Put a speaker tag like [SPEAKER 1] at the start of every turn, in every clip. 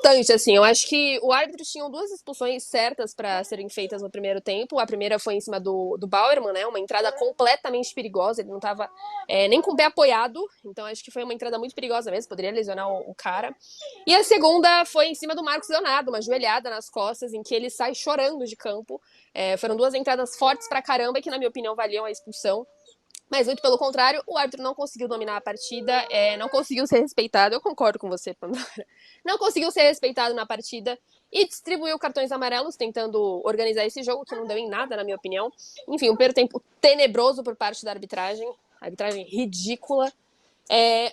[SPEAKER 1] revoltante, assim. Eu acho que o árbitro tinha duas expulsões certas para serem feitas no primeiro tempo. A primeira foi em cima do Bauerman, né? Uma entrada completamente perigosa. Ele não estava nem com o pé apoiado. Então acho que foi uma entrada muito perigosa mesmo. Poderia lesionar o cara. E a segunda foi em cima do Marcos Leonardo, uma joelhada nas costas, em que ele sai chorando de campo. Foram duas entradas fortes pra caramba, que na minha opinião valiam a expulsão. Mas muito pelo contrário, o árbitro não conseguiu dominar a partida, não conseguiu ser respeitado. Eu concordo com você, Pandora. Não conseguiu ser respeitado na partida e distribuiu cartões amarelos, tentando organizar esse jogo, que não deu em nada, na minha opinião. Enfim, um primeiro tempo tenebroso por parte da arbitragem. Arbitragem ridícula.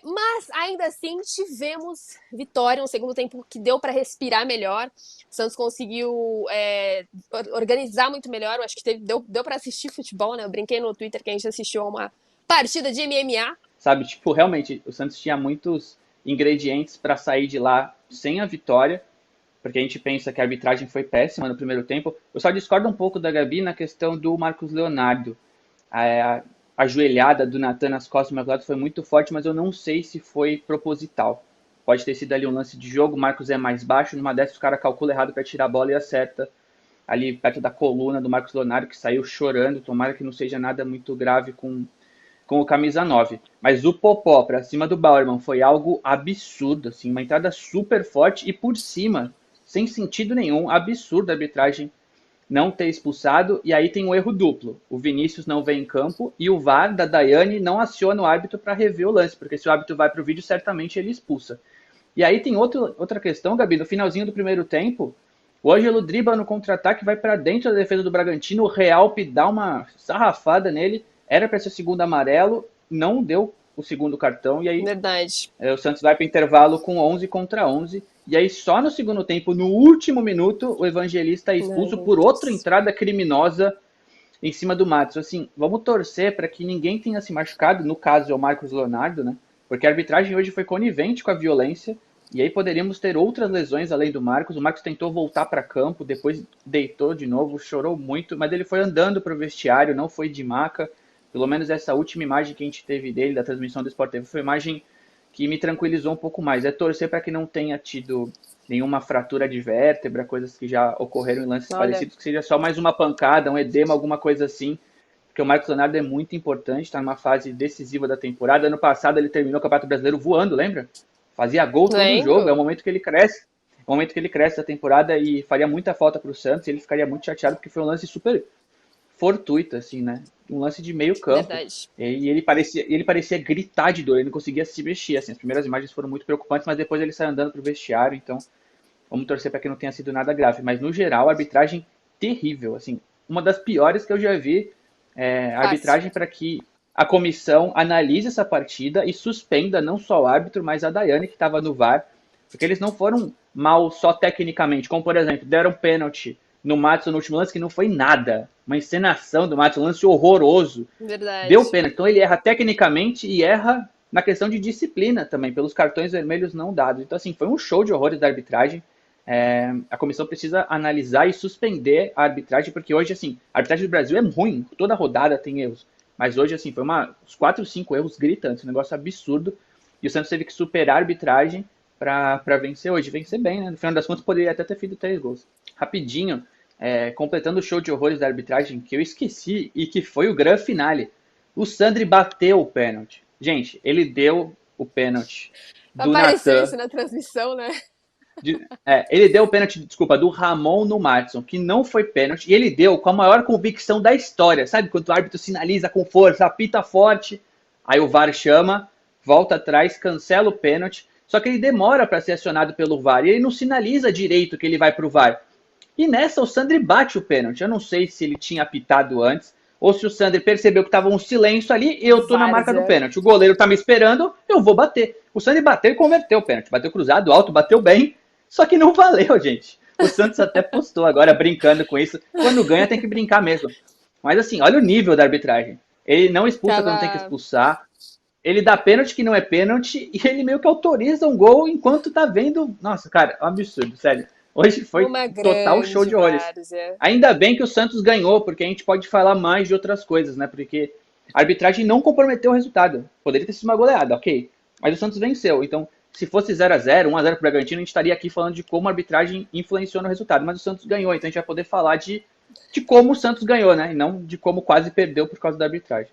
[SPEAKER 1] Mas ainda assim tivemos vitória, um segundo tempo que deu para respirar melhor. O Santos conseguiu organizar muito melhor. Eu acho que deu para assistir futebol, né? Eu brinquei no Twitter que a gente assistiu a uma partida de MMA.
[SPEAKER 2] Sabe, tipo, realmente, o Santos tinha muitos ingredientes para sair de lá sem a vitória, porque a gente pensa que a arbitragem foi péssima no primeiro tempo. Eu só discordo um pouco da Gabi na questão do Marcos Leonardo. A joelhada do Natan nas costas do Marcos Leonardo foi muito forte, mas eu não sei se foi proposital. Pode ter sido ali um lance de jogo, o Marcos é mais baixo, numa dessas o cara calcula errado para tirar a bola e acerta ali perto da coluna do Marcos Leonardo, que saiu chorando. Tomara que não seja nada muito grave com o camisa 9. Mas o Popó pra cima do Bauerman foi algo absurdo, assim, uma entrada super forte e por cima, sem sentido nenhum, absurdo a arbitragem não ter expulsado. E aí tem um erro duplo. O Vinícius não vem em campo e o VAR da Daiane não aciona o árbitro para rever o lance, porque se o árbitro vai pro vídeo, certamente ele expulsa. E aí tem outra questão, Gabi, no finalzinho do primeiro tempo, o Ângelo dribla no contra-ataque, vai para dentro da defesa do Bragantino, o Realpe dá uma sarrafada nele, era para ser o segundo amarelo, não deu o segundo cartão, e aí
[SPEAKER 1] Verdade.
[SPEAKER 2] o Santos vai para o intervalo com 11 contra 11, e aí só no segundo tempo, no último minuto, o Evangelista é expulso por outra entrada criminosa em cima do Matos. Assim, vamos torcer para que ninguém tenha se machucado, no caso é o Marcos Leonardo, né? Porque a arbitragem hoje foi conivente com a violência, e aí poderíamos ter outras lesões além do Marcos. O Marcos tentou voltar para campo, depois deitou de novo, chorou muito, mas ele foi andando para o vestiário, não foi de maca. Pelo menos essa última imagem que a gente teve dele, da transmissão do Sport TV, foi uma imagem que me tranquilizou um pouco mais. É torcer para que não tenha tido nenhuma fratura de vértebra, coisas que já ocorreram em lances parecidos, que seja só mais uma pancada, um edema, alguma coisa assim. Porque o Marcos Leonardo é muito importante, está numa fase decisiva da temporada. Ano passado ele terminou o Campeonato Brasileiro voando, lembra? Fazia gol todo jogo, é o momento que ele cresce. É o momento que ele cresce da temporada e faria muita falta para o Santos. E ele ficaria muito chateado porque foi um lance super fortuito, assim, né? Um lance de meio campo.
[SPEAKER 1] Verdade.
[SPEAKER 2] E ele parecia gritar de dor, ele não conseguia se mexer. Assim, as primeiras imagens foram muito preocupantes, mas depois ele saiu andando pro vestiário, então vamos torcer para que não tenha sido nada grave. Mas no geral, a arbitragem terrível, assim, uma das piores que eu já vi. A arbitragem para que a comissão analise essa partida e suspenda não só o árbitro, mas a Daiane, que estava no VAR, porque eles não foram mal só tecnicamente, como por exemplo, deram pênalti no Matos no último lance, que não foi nada. Uma encenação do Matos, um lance horroroso.
[SPEAKER 1] Verdade.
[SPEAKER 2] Deu pênalti. Então ele erra tecnicamente e erra na questão de disciplina também, pelos cartões vermelhos não dados. Então, assim, foi um show de horrores da arbitragem. A comissão precisa analisar e suspender a arbitragem, porque hoje, assim, a arbitragem do Brasil é ruim, toda rodada tem erros. Mas hoje, assim, foi uns 4 ou 5 erros gritantes, um negócio absurdo. E o Santos teve que superar a arbitragem para vencer hoje. Vencer bem, né? No final das contas, poderia até ter feito 3 gols. Rapidinho, completando o show de horrores da arbitragem que eu esqueci e que foi o grande finale. O Sandri bateu o pênalti. Gente, ele deu o pênalti do
[SPEAKER 1] Apareceu
[SPEAKER 2] Natan.
[SPEAKER 1] isso na transmissão, né?
[SPEAKER 2] Ele deu o pênalti, desculpa, do Ramon no Matson, que não foi pênalti, e ele deu com a maior convicção da história. Sabe quando o árbitro sinaliza com força, apita forte, aí o VAR chama, volta atrás, cancela o pênalti, só que ele demora para ser acionado pelo VAR, e ele não sinaliza direito que ele vai pro VAR. E nessa o Sandri bate o pênalti. Eu não sei se ele tinha apitado antes, ou se o Sandri percebeu que estava um silêncio ali, e eu tô na marca do pênalti. O goleiro tá me esperando, eu vou bater. O Sandri bateu e converteu o pênalti. Bateu cruzado, alto, bateu bem, só que não valeu, gente. O Santos até postou agora, brincando com isso. Quando ganha, tem que brincar mesmo. Mas assim, olha o nível da arbitragem. Ele não expulsa quando tem que expulsar. Ele dá pênalti que não é pênalti. E ele meio que autoriza um gol enquanto tá vendo. Nossa, cara, é um absurdo, sério. Hoje foi total show de horrores. Ainda bem que o Santos ganhou, porque a gente pode falar mais de outras coisas, né? Porque a arbitragem não comprometeu o resultado. Poderia ter sido uma goleada, ok. Mas o Santos venceu. Então, se fosse 0-0, 1-0 pro Bragantino, a gente estaria aqui falando de como a arbitragem influenciou no resultado. Mas o Santos ganhou, então a gente vai poder falar de como o Santos ganhou, né? E não de como quase perdeu por causa da arbitragem.